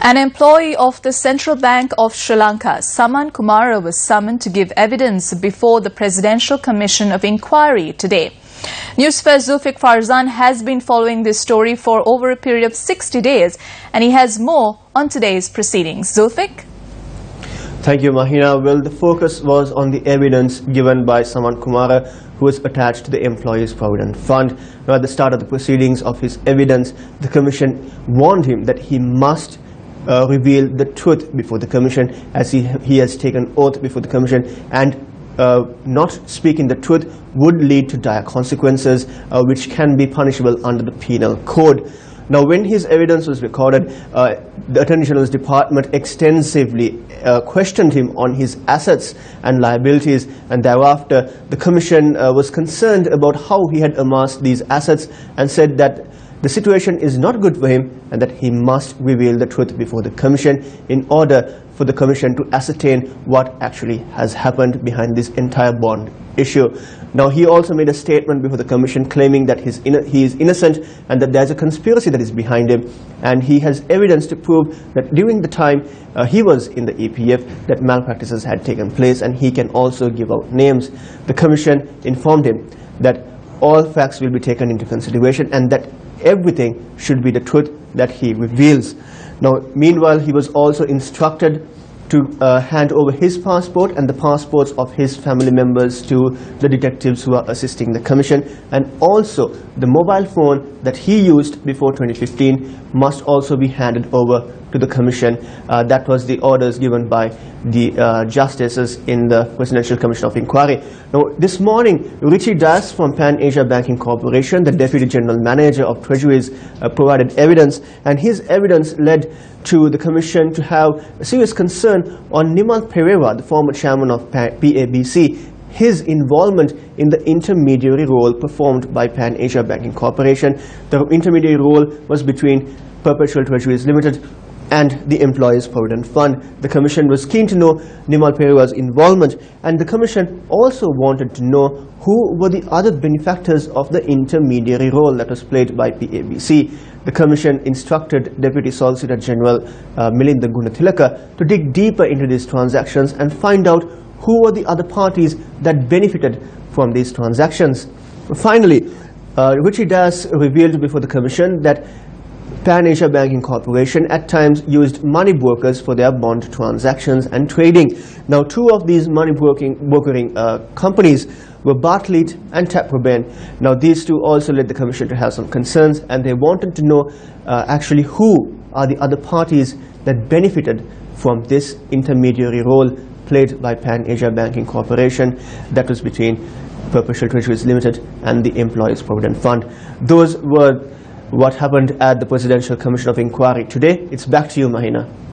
An employee of the Central Bank of Sri Lanka, Saman Kumara, was summoned to give evidence before the Presidential Commission of Inquiry today. Newsfirst.lk Farzan has been following this story for over a period of 60 days, and he has more on today's proceedings. Zulfiq? Thank you, Mahina. Well, the focus was on the evidence given by Saman Kumara, who was attached to the Employees Provident Fund. Now, at the start of the proceedings of his evidence, the Commission warned him that he must reveal the truth before the Commission, as he has taken oath before the Commission, and not speaking the truth would lead to dire consequences, which can be punishable under the Penal Code. Now, when his evidence was recorded, the Attorney General's Department extensively questioned him on his assets and liabilities, and thereafter the Commission was concerned about how he had amassed these assets and said that the situation is not good for him and that he must reveal the truth before the Commission in order for the Commission to ascertain what actually has happened behind this entire bond issue. Now, he also made a statement before the Commission claiming that he is innocent and that there is a conspiracy that is behind him, and he has evidence to prove that during the time he was in the EPF that malpractices had taken place, and he can also give out names. The Commission informed him that all facts will be taken into consideration and that everything should be the truth that he reveals. Now, meanwhile, he was also instructed to hand over his passport and the passports of his family members to the detectives who are assisting the Commission, and also the mobile phone that he used before 2015 must also be handed over to the Commission. That was the orders given by the justices in the Presidential Commission of Inquiry. Now, this morning, Richie Das from Pan Asia Banking Corporation, the Deputy General Manager of Treasuries, provided evidence, and his evidence led to the Commission to have a serious concern on Nimal Pereira, the former chairman of PABC, his involvement in the intermediary role performed by Pan Asia Banking Corporation. The intermediary role was between Perpetual Treasuries Limited and the Employees Provident Fund. The Commission was keen to know Nimal Pereira's involvement, and the Commission also wanted to know who were the other benefactors of the intermediary role that was played by PABC. The Commission instructed Deputy Solicitor General Milinda Gunathilaka to dig deeper into these transactions and find out who were the other parties that benefited from these transactions. Finally, Richie Das revealed before the Commission that Pan Asia Banking Corporation at times used money brokers for their bond transactions and trading. Now, two of these money brokering companies were Bartlett and Taproban. Now, these two also led the Commission to have some concerns, and they wanted to know actually who are the other parties that benefited from this intermediary role played by Pan Asia Banking Corporation that was between Perpetual Treasuries Limited and the Employees Provident Fund. Those were what happened at the Presidential Commission of Inquiry today. It's back to you, Mahina.